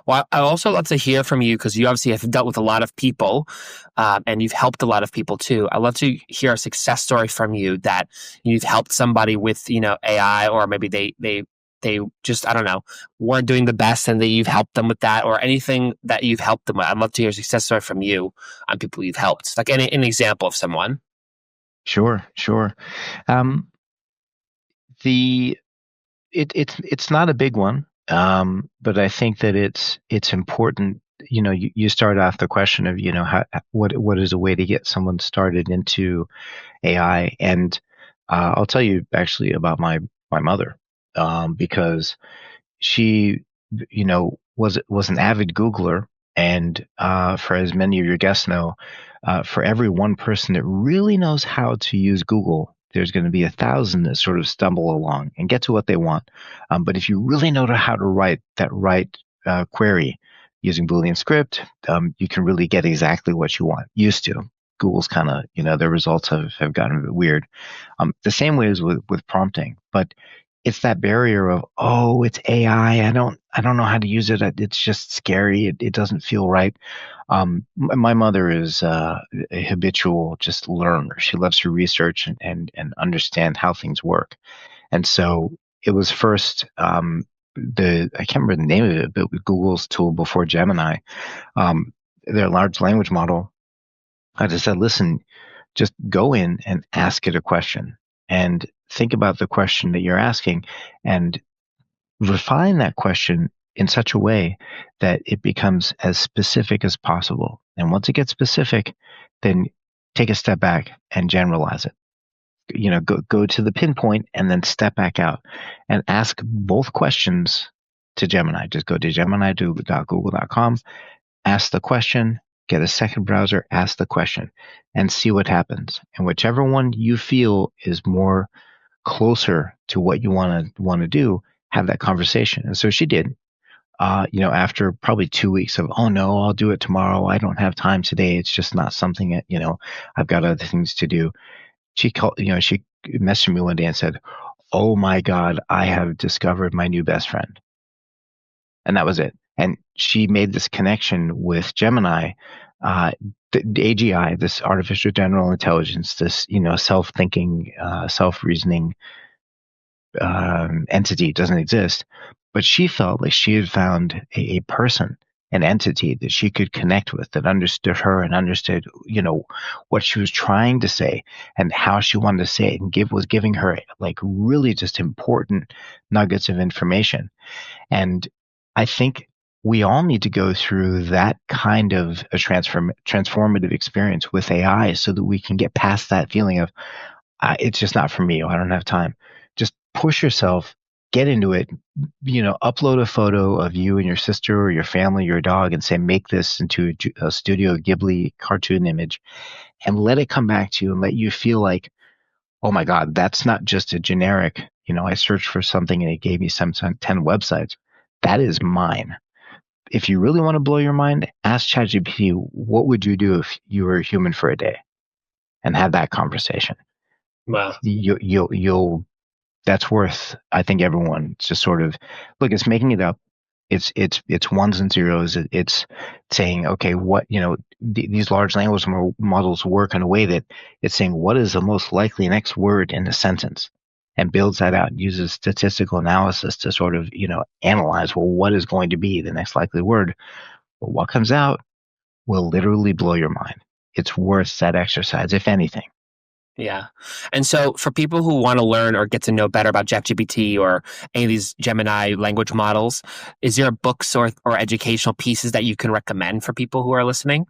Well, I also love to hear from you because you obviously have dealt with a lot of people, and you've helped a lot of people too. I'd love to hear a success story from you that you've helped somebody with, AI, or maybe they just, I don't know, weren't doing the best and that you've helped them with that, or anything that you've helped them with. I'd love to hear a success story from you on people you've helped, like an example of someone. Sure, sure. Um, the it's not a big one, but I think that it's important. You start off the question of what is a way to get someone started into AI, and I'll tell you actually about my mother, because she was an avid Googler, and for as many of your guests know, for every one person that really knows how to use Google, there's going to be 1,000 that sort of stumble along and get to what they want. But if you really know how to write that right query using Boolean script, you can really get exactly what you want. Used to. Google's kind of, their results have gotten a bit weird. The same way as with prompting, but it's that barrier of, oh, it's AI. I don't know how to use it. It's just scary. It doesn't feel right. My mother is a habitual just learner. She loves to research and understand how things work. And so it was first, I can't remember the name of it, but with Google's tool before Gemini, um, their large language model. I just said, listen, just go in and ask it a question and think about the question that you're asking and refine that question in such a way that it becomes as specific as possible. And once it gets specific, then take a step back and generalize it. Go to the pinpoint and then step back out and ask both questions to Gemini. Just go to gemini.google.com, ask the question, get a second browser, ask the question, and see what happens. And whichever one you feel is more closer to what you want to do, have that conversation. And so she did. After probably 2 weeks of, oh no, I'll do it tomorrow. I don't have time today. It's just not something that, I've got other things to do. She called, she messaged me one day and said, oh my God, I have discovered my new best friend. And that was it. And she made this connection with Gemini, the AGI, this artificial general intelligence, this self-thinking, self-reasoning entity doesn't exist, but she felt like she had found a person, an entity that she could connect with, that understood her and understood, what she was trying to say and how she wanted to say it, and was giving her like really just important nuggets of information. And I think we all need to go through that kind of a transformative experience with AI so that we can get past that feeling of, it's just not for me, or I don't have time. Just push yourself, get into it, upload a photo of you and your sister or your family, your dog, and say, make this into a Studio Ghibli cartoon image, and let it come back to you and let you feel like, oh my God, that's not just a generic, I searched for something and it gave me some 10 websites. That is mine. If you really want to blow your mind, ask ChatGPT, what would you do if you were a human for a day? And have that conversation. Wow. You'll that's worth, I think, everyone to sort of look. It's making it up. It's ones and zeros. It's saying, okay, what these large language models work in a way that it's saying what is the most likely next word in a sentence, and builds that out. Uses statistical analysis to sort of analyze, well, what is going to be the next likely word. But what comes out will literally blow your mind. It's worth that exercise, if anything. Yeah. And so for people who want to learn or get to know better about ChatGPT or any of these Gemini language models, is there books or educational pieces that you can recommend for people who are listening?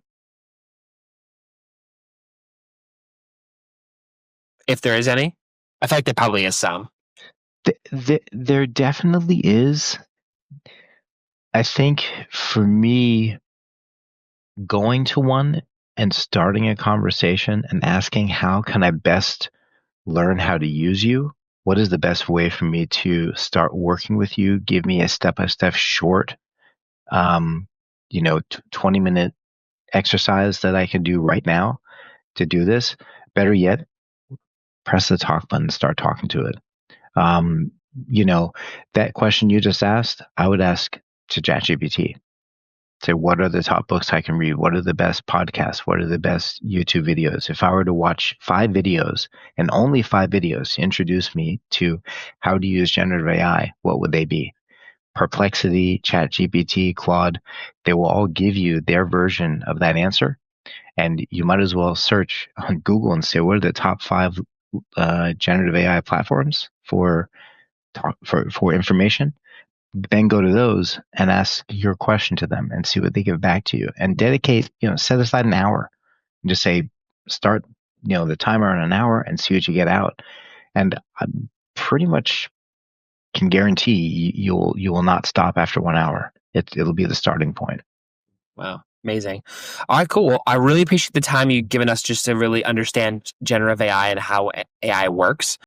If there is any? I feel like there probably is some. There definitely is. I think for me, going to one and starting a conversation and asking, how can I best learn how to use you? What is the best way for me to start working with you? Give me a step-by-step short, 20-minute exercise that I can do right now to do this. Better yet, press the talk button and start talking to it. Um, you know, that question you just asked, I would ask to ChatGPT. say, what are the top books I can read? What are the best podcasts? What are the best YouTube videos? If I were to watch 5 videos and only 5 videos to introduce me to how to use generative AI, what would they be? Perplexity, ChatGPT, Claude, they will all give you their version of that answer. And you might as well search on Google and say, what are the top 5 generative AI platforms for information? Then go to those and ask your question to them and see what they give back to you. And dedicate, set aside an hour and just say, start, the timer on an hour and see what you get out. And I pretty much can guarantee you will not stop after 1 hour. It'll be the starting point. Wow. Amazing. All right, cool. Well, I really appreciate the time you've given us just to really understand generative AI and how AI works.